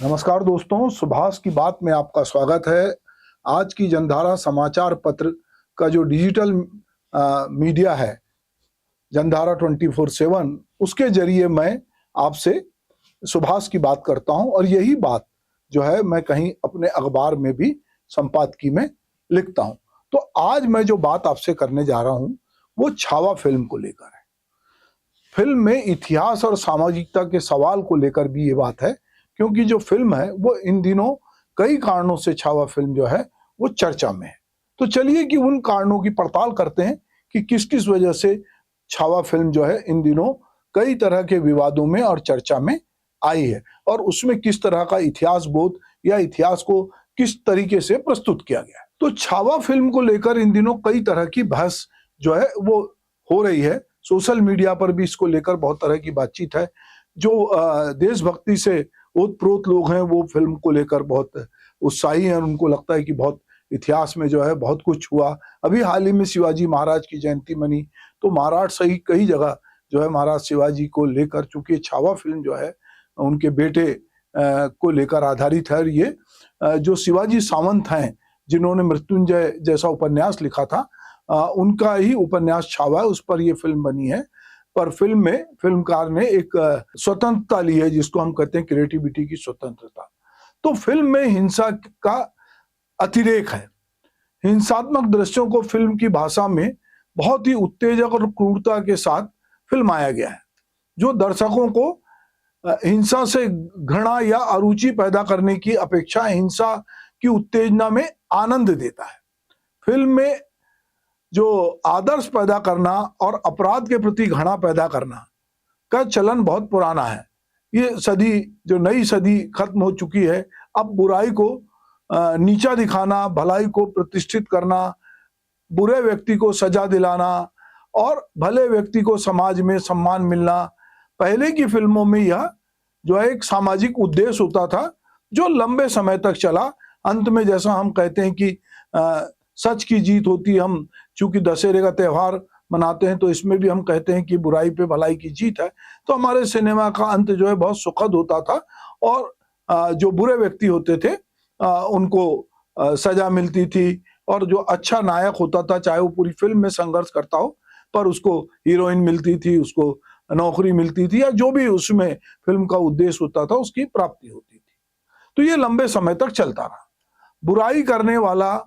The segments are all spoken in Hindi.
नमस्कार दोस्तों, सुभाष की बात में आपका स्वागत है। आज की जनधारा समाचार पत्र का जो डिजिटल मीडिया है, जनधारा 24/7, उसके जरिए मैं आपसे सुभाष की बात करता हूं और यही बात जो है मैं कहीं अपने अखबार में भी संपादकी में लिखता हूं। तो आज मैं जो बात आपसे करने जा रहा हूं वो छावा फिल्म को लेकर है। फिल्म में इतिहास और सामाजिकता के सवाल को लेकर भी ये बात है, क्योंकि जो फिल्म है वो इन दिनों कई कारणों से छावा फिल्म जो है वो चर्चा में है। तो चलिए कि उन कारणों की पड़ताल करते हैं कि किस किस वजह से छावा फिल्म जो है इन दिनों कई तरह के विवादों में और चर्चा में आई है और उसमें किस तरह का इतिहास बोध या इतिहास को किस तरीके से प्रस्तुत किया गया है। तो छावा फिल्म को लेकर इन दिनों कई तरह की बहस जो है वो हो रही है। सोशल मीडिया पर भी इसको लेकर बहुत तरह की बातचीत है। जो देशभक्ति से ओतप्रोत लोग हैं वो फिल्म को लेकर बहुत उत्साही हैं। उनको लगता है कि बहुत इतिहास में जो है बहुत कुछ हुआ। अभी हाल ही में शिवाजी महाराज की जयंती मनी, तो महाराष्ट्र सहित कई जगह जो है महाराज शिवाजी को लेकर, चूंकि छावा फिल्म जो है उनके बेटे को लेकर आधारित है। और ये जो शिवाजी सावंत हैं जिन्होंने मृत्युंजय जैसा उपन्यास लिखा था, उनका ही उपन्यास छावा है, उस पर यह फिल्म बनी है। पर फिल्म में फिल्मकार ने एक स्वतंत्रता ली है, जिसको हम कहते हैं क्रिएटिविटी की स्वतंत्रता। तो फिल्म में हिंसा का अतिरेक है। हिंसात्मक दृश्यों को फिल्म की भाषा में बहुत ही उत्तेजक और क्रूरता के साथ फिल्माया गया है, जो दर्शकों को हिंसा से घृणा या अरुचि पैदा करने की अपेक्षा हिंसा की उत्तेजना में आनंद देता है। फिल्म में जो आदर्श पैदा करना और अपराध के प्रति घृणा पैदा करना का चलन बहुत पुराना है। ये सदी, जो नई सदी खत्म हो चुकी है। अब बुराई को नीचा दिखाना, भलाई को प्रतिष्ठित करना, बुरे व्यक्ति को सजा दिलाना और भले व्यक्ति को समाज में सम्मान मिलना, पहले की फिल्मों में यह जो है एक सामाजिक उद्देश्य होता था जो लंबे समय तक चला। अंत में जैसा हम कहते हैं कि सच की जीत होती है। हम चूंकि दशहरे का त्यौहार मनाते हैं तो इसमें भी हम कहते हैं कि बुराई पे भलाई की जीत है। तो हमारे सिनेमा का अंत जो है बहुत सुखद होता था और जो बुरे व्यक्ति होते थे उनको सजा मिलती थी, और जो अच्छा नायक होता था, चाहे वो पूरी फिल्म में संघर्ष करता हो, पर उसको हीरोइन मिलती थी, उसको नौकरी मिलती थी, या जो भी उसमें फिल्म का उद्देश्य होता था उसकी प्राप्ति होती थी। तो ये लंबे समय तक चलता रहा। बुराई करने वाला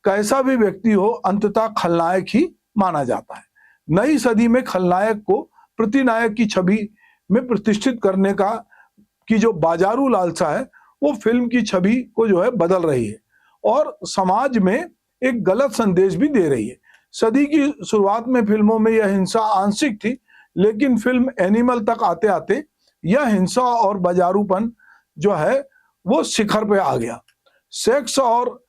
कैसा भी व्यक्ति हो, अंततः खलनायक ही माना जाता है। नई सदी में खलनायक को प्रतिनायक की छवि में प्रतिष्ठित करने की जो बाजारू लालसा है वो फिल्म की छवि को जो है बदल रही है और समाज में एक गलत संदेश भी दे रही है। सदी की शुरुआत में फिल्मों में यह हिंसा आंशिक थी, लेकिन फिल्म एनिमल तक आते आते यह हिंसा और बाजारूपन जो है वो शिखर पे आ गया। सेक्स और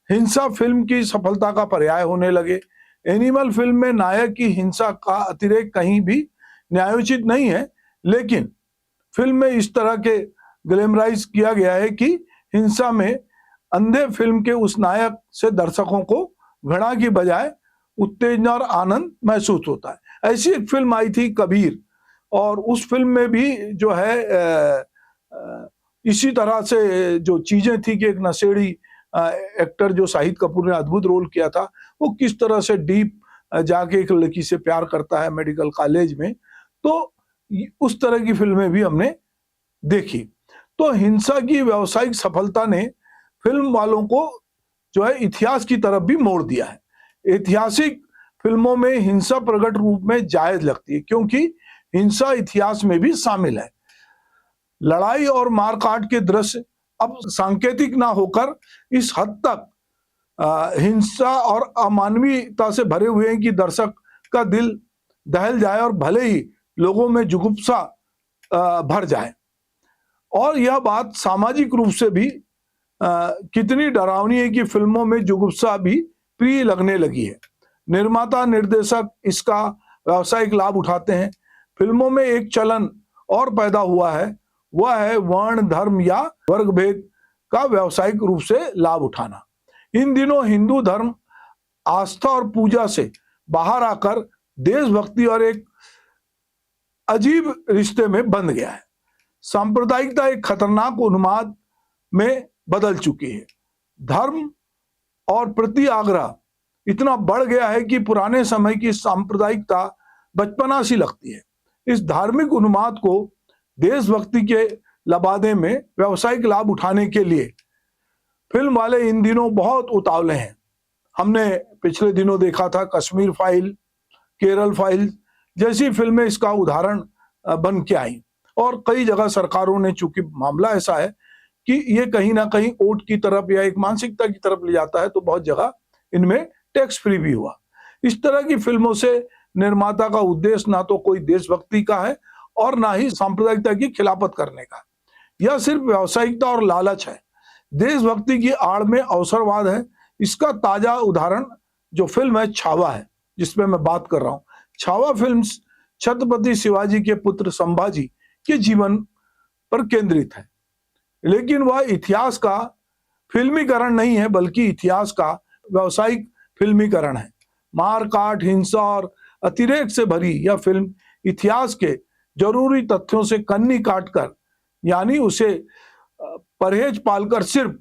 हिंसा फिल्म की सफलता का पर्याय होने लगे। एनिमल फिल्म में नायक की हिंसा का अतिरेक कहीं भी न्यायोचित नहीं है, लेकिन फिल्म में इस तरह के ग्लैमराइज किया गया है कि हिंसा में अंधे फिल्म के उस नायक से दर्शकों को घृणा की बजाय उत्तेजना और आनंद महसूस होता है। ऐसी एक फिल्म आई थी कबीर, और उस फिल्म में भी जो है इसी तरह से जो चीजें थी कि एक नशेड़ी एक्टर जो शाहिद कपूर ने अद्भुत रोल किया था, वो किस तरह से डीप जाके एक लड़की से प्यार करता है मेडिकल कॉलेज में। तो उस तरह की फिल्में भी हमने देखी। तो हिंसा की व्यावसायिक सफलता ने फिल्म वालों को जो है इतिहास की तरफ भी मोड़ दिया है। ऐतिहासिक फिल्मों में हिंसा प्रकट रूप में जायज लगती है, क्योंकि हिंसा इतिहास में भी शामिल है। लड़ाई और मारकाट के दृश्य अब सांकेतिक ना होकर इस हद तक हिंसा और अमानवीयता से भरे हुए हैं कि दर्शक का दिल दहल जाए और भले ही लोगों में जुगुप्सा भर जाए। और यह बात सामाजिक रूप से भी कितनी डरावनी है कि फिल्मों में जुगुप्सा भी प्रिय लगने लगी है। निर्माता निर्देशक इसका व्यावसायिक लाभ उठाते हैं। फिल्मों में एक चलन और पैदा हुआ है, वह है वर्ण, धर्म या वर्ग भेद का व्यावसायिक रूप से लाभ उठाना। इन दिनों हिंदू धर्म आस्था और पूजा से बाहर आकर देशभक्ति और एक अजीब रिश्ते में बंध गया है। सांप्रदायिकता एक खतरनाक उन्माद में बदल चुकी है। धर्म और प्रति आग्रह इतना बढ़ गया है कि पुराने समय की सांप्रदायिकता बचपना सी लगती है। इस धार्मिक उन्माद को देशभक्ति के लबादे में व्यावसायिक लाभ उठाने के लिए फिल्म वाले इन दिनों बहुत उतावले हैं। हमने पिछले दिनों देखा था कश्मीर फाइल, केरल फाइल जैसी फिल्में इसका उदाहरण बन के आई। और कई जगह सरकारों ने, चूंकि मामला ऐसा है कि ये कहीं ना कहीं वोट की तरफ या एक मानसिकता की तरफ ले जाता है, तो बहुत जगह इनमें टैक्स फ्री भी हुआ। इस तरह की फिल्मों से निर्माता का उद्देश्य ना तो कोई देशभक्ति का है और ना ही सांप्रदायिकता की खिलाफत करने का। यह सिर्फ व्यावसायिकता और लालच है। देशभक्ति की आड़ में अवसरवाद है। इसका ताजा उदाहरण जो फिल्म है छावा है, जिसमें मैं बात कर रहा हूं। छावा फिल्म छत्रपति शिवाजी के पुत्र संभाजी के जीवन पर केंद्रित है, लेकिन वह इतिहास का फिल्मीकरण नहीं है, बल्कि इतिहास का व्यावसायिक फिल्मीकरण है। मारकाट, हिंसा और अतिरेक से भरी यह फिल्म इतिहास के जरूरी तथ्यों से कन्नी काटकर, यानी उसे परहेज पालकर सिर्फ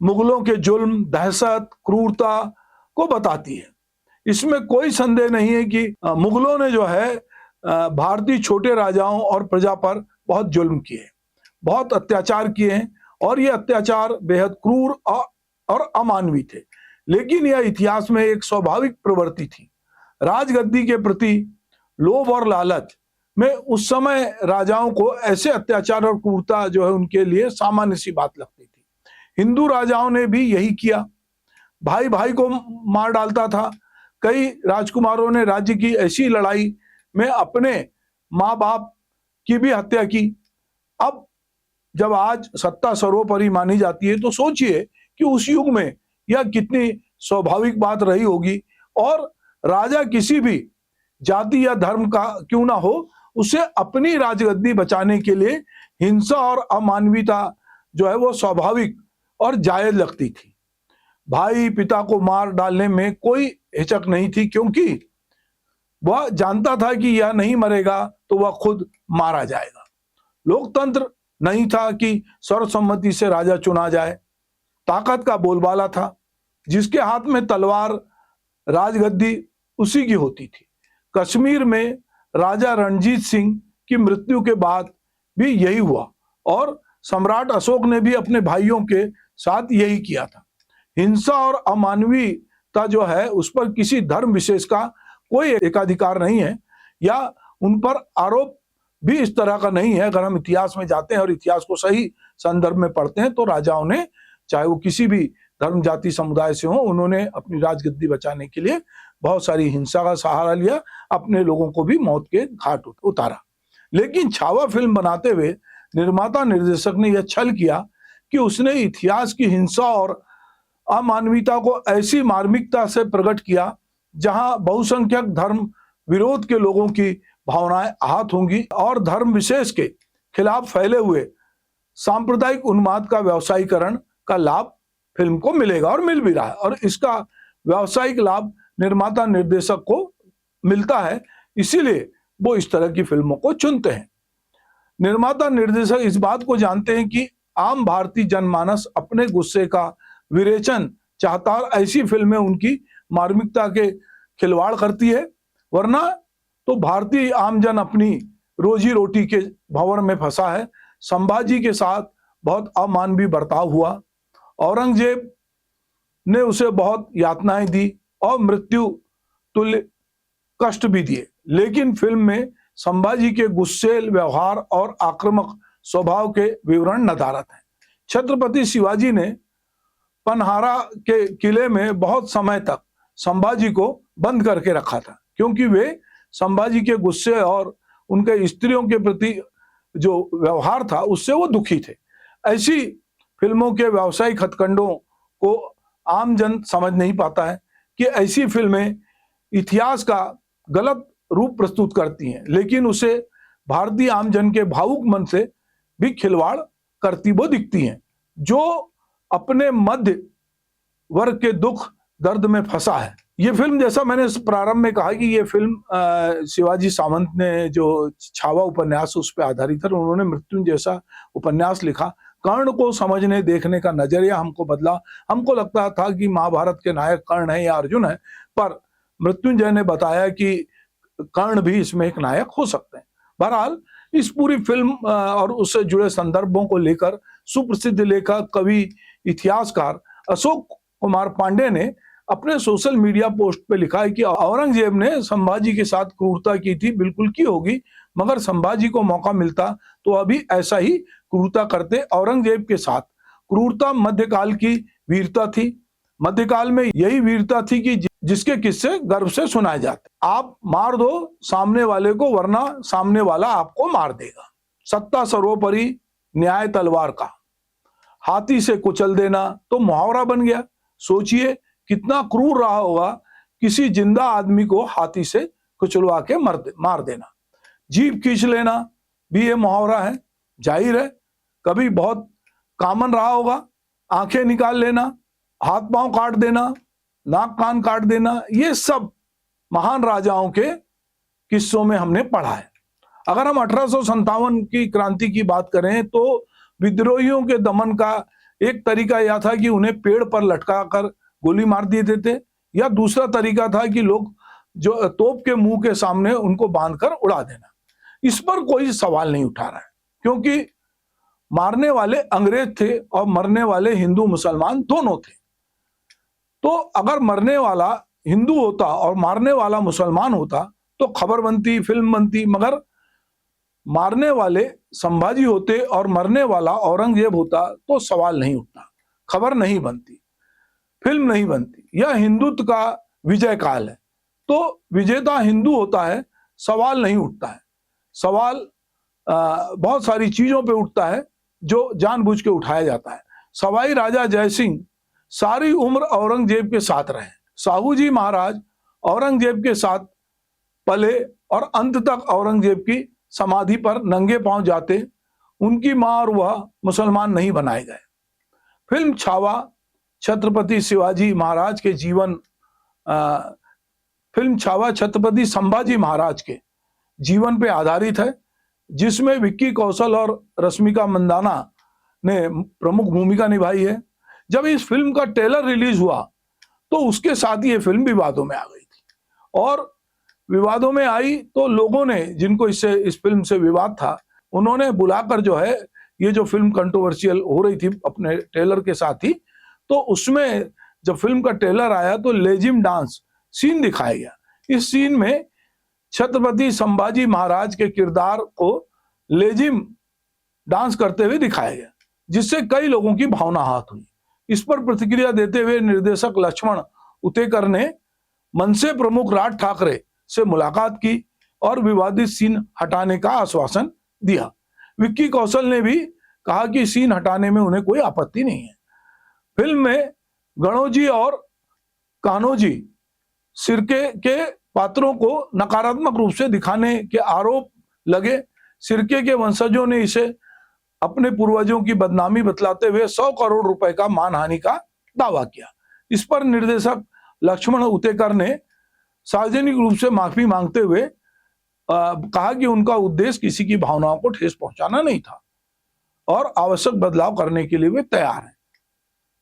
मुगलों के जुल्म, दहशत, क्रूरता को बताती है। इसमें कोई संदेह नहीं है कि मुगलों ने जो है भारतीय छोटे राजाओं और प्रजा पर बहुत जुल्म किए, बहुत अत्याचार किए हैं, और ये अत्याचार बेहद क्रूर और अमानवीय थे। लेकिन यह इतिहास में एक स्वाभाविक प्रवृत्ति थी। राजगद्दी के प्रति लोभ और लालच में उस समय राजाओं को ऐसे अत्याचार और क्रूरता जो है उनके लिए सामान्य सी बात लगती थी। हिंदू राजाओं ने भी यही किया, भाई भाई को मार डालता था। कई राजकुमारों ने राज्य की ऐसी लड़ाई में अपने माँ बाप की भी हत्या की। अब जब आज सत्ता सर्वोपरि मानी जाती है, तो सोचिए कि उस युग में यह कितनी स्वाभाविक बात रही होगी। और राजा किसी भी जाति या धर्म का क्यों ना हो, उसे अपनी राजगद्दी बचाने के लिए हिंसा और अमानवीयता जो है वो स्वाभाविक और जायज लगती थी। भाई पिता को मार डालने में कोई हिचक नहीं थी, क्योंकि वह जानता था कि यह नहीं मरेगा तो वह खुद मारा जाएगा। लोकतंत्र नहीं था कि सर्वसम्मति से राजा चुना जाए। ताकत का बोलबाला था। जिसके हाथ में तलवार, राजगद्दी उसी की होती थी। कश्मीर में राजा रणजीत सिंह की मृत्यु के बाद भी यही हुआ, और सम्राट अशोक ने भी अपने भाइयों के साथ यही किया था। हिंसा और अमानवीयता जो है उस पर किसी धर्म विशेष का कोई एकाधिकार नहीं है, या उन पर आरोप भी इस तरह का नहीं है। अगर हम इतिहास में जाते हैं और इतिहास को सही संदर्भ में पढ़ते हैं, तो राजाओं ने, चाहे वो किसी भी धर्म, जाति, समुदाय से हो, उन्होंने अपनी राजगद्दी बचाने के लिए बहुत सारी हिंसा का सहारा लिया, अपने लोगों को भी मौत के घाट उतारा। लेकिन छावा फिल्म बनाते हुए निर्माता निर्देशक ने यह छल किया कि उसने इतिहास की हिंसा और अमानवीयता को ऐसी मार्मिकता से प्रकट किया जहां बहुसंख्यक धर्म विरोध के लोगों की भावनाएं आहत होंगी, और धर्म विशेष के खिलाफ फैले हुए सांप्रदायिक उन्माद का व्यावसायीकरण का लाभ फिल्म को मिलेगा, और मिल भी रहा है। और इसका व्यावसायिक लाभ निर्माता निर्देशक को मिलता है, इसीलिए वो इस तरह की फिल्मों को चुनते हैं। निर्माता निर्देशक इस बात को जानते हैं कि आम भारतीय जनमानस अपने गुस्से का विरेचन चाहता, और ऐसी फिल्में उनकी मार्मिकता के खिलवाड़ करती है। वरना तो भारतीय आमजन अपनी रोजी रोटी के भंवर में फंसा है। संभाजी के साथ बहुत अमानवीय बर्ताव हुआ। औरंगजेब ने उसे बहुत यातनाएं दी और मृत्यु तुल्य कष्ट भी दिए। लेकिन फिल्म में संभाजी के गुस्सेल व्यवहार और आक्रामक स्वभाव के विवरण नदारत हैं। छत्रपति शिवाजी ने पनहारा के किले में बहुत समय तक संभाजी को बंद करके रखा था, क्योंकि वे संभाजी के गुस्से और उनके स्त्रियों के प्रति जो व्यवहार था उससे वो दुखी थे। ऐसी फिल्मों के व्यावसायिक हथकंडों को आम जन समझ नहीं पाता है कि ऐसी फिल्में इतिहास का गलत रूप प्रस्तुत करती हैं, लेकिन उसे भारतीय आम जन के भावुक मन से भी खिलवाड़ करती वो दिखती हैं, जो अपने मध्य वर्ग के दुख दर्द में फंसा है। ये फिल्म, जैसा मैंने प्रारंभ में कहा कि ये फिल्म शिवाजी सावंत ने जो छावा उपन्यास उस पर आधारित है, उन्होंने मृत्युंजय जैसा उपन्यास लिखा। कर्ण को समझने देखने का नजरिया हमको बदला। हमको लगता था कि महाभारत के नायक कर्ण है या अर्जुन है, पर मृत्युंजय ने बताया कि कर्ण भी इसमें एक नायक हो सकते हैं। बहरहाल इस पूरी फिल्म और उससे जुड़े संदर्भों को लेकर सुप्रसिद्ध लेखक, कवि, इतिहासकार अशोक कुमार पांडे ने अपने सोशल मीडिया पोस्ट पे लिखा है कि औरंगजेब ने संभाजी के साथ क्रूरता की थी, बिल्कुल की होगी, मगर संभाजी को मौका मिलता तो अभी ऐसा ही क्रूरता करते। औरंगजेब के साथ क्रूरता मध्यकाल की वीरता थी। मध्यकाल में यही वीरता थी कि जिसके किस्से गर्व से सुनाए जाते। आप मार दो सामने वाले को, वरना सामने वाला आपको मार देगा। सत्ता सर्वोपरि, न्याय तलवार का, हाथी से कुचल देना तो मुहावरा बन गया। सोचिए कितना क्रूर रहा होगा किसी जिंदा आदमी को हाथी से कुचलवा के मार देना। जीभ खींच लेना भी ये मुहावरा है, जाहिर है कभी बहुत कॉमन रहा होगा। आंखें निकाल लेना, हाथ पांव काट देना, नाक कान काट देना, ये सब महान राजाओं के किस्सों में हमने पढ़ा है। अगर हम 1857 की क्रांति की बात करें तो विद्रोहियों के दमन का एक तरीका यह था कि उन्हें पेड़ पर लटकाकर गोली मार देते थे, या दूसरा तरीका था कि लोग जो तोप के मुंह के सामने उनको बांधकर उड़ा देना। इस पर कोई सवाल नहीं उठा रहा है, क्योंकि मारने वाले अंग्रेज थे और मरने वाले हिंदू मुसलमान दोनों थे। तो अगर मरने वाला हिंदू होता और मारने वाला मुसलमान होता तो खबर बनती, फिल्म बनती, मगर मारने वाले संभाजी होते और मरने वाला औरंगजेब होता तो सवाल नहीं उठता, खबर नहीं बनती, फिल्म नहीं बनती। यह हिंदुत्व का विजय काल है, तो विजेता हिंदू होता है, सवाल नहीं उठता है। सवाल बहुत सारी चीजों पे उठता है जो जानबूझ के उठाया जाता है। सवाई राजा जयसिंह सारी उम्र औरंगजेब के साथ रहे। साहू जी महाराज औरंगजेब के साथ पले और अंत तक औरंगजेब की समाधि पर नंगे पांव जाते। उनकी मां और वह मुसलमान नहीं बनाए गए। फिल्म छावा छत्रपति शिवाजी महाराज के जीवन फिल्म छावा छत्रपति संभाजी महाराज के जीवन पे आधारित है, जिसमें विक्की कौशल और रश्मिका मंदाना ने प्रमुख भूमिका निभाई है। जब इस फिल्म का ट्रेलर रिलीज हुआ तो उसके साथ ही ये फिल्म विवादों में आ गई थी, और विवादों में आई तो लोगों ने, जिनको इससे इस फिल्म से विवाद था, उन्होंने बुलाकर जो है ये जो फिल्म कंट्रोवर्शियल हो रही थी अपने ट्रेलर के साथ ही, तो उसमें जब फिल्म का ट्रेलर आया तो लेजिम डांस सीन दिखाया गया। इस सीन में छत्रपति संभाजी महाराज के किरदार को लेजिम डांस करते हुए दिखाया गया, जिससे कई लोगों की भावना आहत हुई। इस पर प्रतिक्रिया देते हुए निर्देशक लक्ष्मण उतेकर ने मनसे प्रमुख राज ठाकरे से मुलाकात की और विवादित सीन हटाने का आश्वासन दिया। विक्की कौशल ने भी कहा कि सीन हटाने में उन्हें कोई आपत्ति नहीं है। फिल्म में गणोजी और कान्होजी सिरके के पात्रों को नकारात्मक रूप से दिखाने के आरोप लगे। सिरके के वंशजों ने इसे अपने पूर्वजों की बदनामी बतलाते हुए 100 करोड़ रुपए का मानहानि का दावा किया। इस पर निर्देशक लक्ष्मण उतेकर ने सार्वजनिक रूप से माफी मांगते हुए कहा कि उनका उद्देश्य किसी की भावनाओं को ठेस पहुंचाना नहीं था और आवश्यक बदलाव करने के लिए वे तैयार हैं।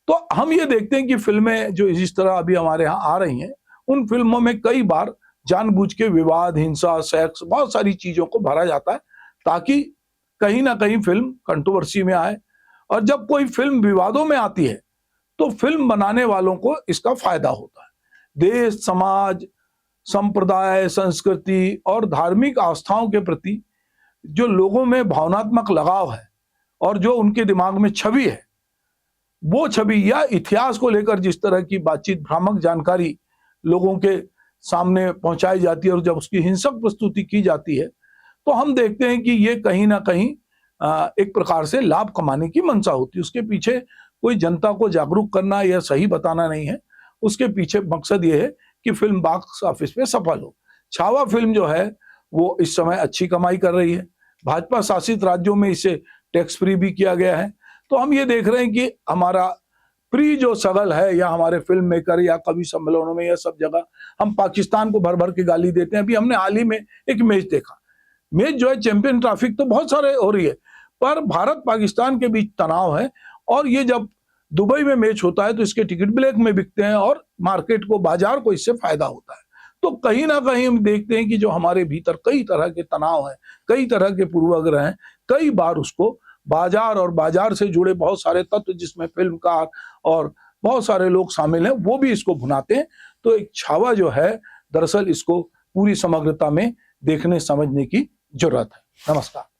तो हम ये देखते हैं कि फिल्में जो इस तरह अभी हमारे यहाँ आ रही हैं, उन फिल्मों में कई बार जानबूझ के विवाद, हिंसा, सेक्स, बहुत सारी चीजों को भरा जाता है ताकि कहीं ना कहीं फिल्म कंट्रोवर्सी में आए। और जब कोई फिल्म विवादों में आती है तो फिल्म बनाने वालों को इसका फायदा होता है। देश, समाज, संप्रदाय, संस्कृति और धार्मिक आस्थाओं के प्रति जो लोगों में भावनात्मक लगाव है और जो उनके दिमाग में छवि है, वो छवि या इतिहास को लेकर जिस तरह की बातचीत, भ्रामक जानकारी लोगों के सामने पहुंचाई जाती है और जब उसकी हिंसक प्रस्तुति की जाती है, तो हम देखते हैं कि ये कहीं ना कहीं एक प्रकार से लाभ कमाने की मंशा होती है। उसके पीछे कोई जनता को जागरूक करना या सही बताना नहीं है, उसके पीछे मकसद ये है कि फिल्म बॉक्स ऑफिस पे सफल हो। छावा फिल्म जो है वो इस समय अच्छी कमाई कर रही है। भाजपा शासित राज्यों में इसे टैक्स फ्री भी किया गया है। तो हम ये देख रहे हैं कि हमारा प्री जो सगल है या हमारे फिल्म मेकर या कवि सम्मेलनों में, यह सब जगह हम पाकिस्तान को भर भर के गाली देते हैं। अभी हमने हाल ही में एक मैच देखा, मैच जो है चैंपियन ट्रॉफी तो बहुत सारे हो रही है, पर भारत पाकिस्तान के बीच तनाव है, और ये जब दुबई में मैच होता है तो इसके टिकट ब्लैक में बिकते हैं और मार्केट को, बाजार को इससे फायदा होता है। तो कहीं ना कहीं हम देखते हैं कि जो हमारे भीतर कई तरह के तनाव हैं, कई तरह के पूर्वाग्रह हैं, कई बार उसको बाजार और बाजार से जुड़े बहुत सारे तत्व जिसमें फिल्मकार और बहुत सारे लोग शामिल हैं, वो भी इसको भुनाते हैं। तो एक छावा जो है, दरअसल इसको पूरी समग्रता में देखने समझने की जरूरत है। नमस्कार।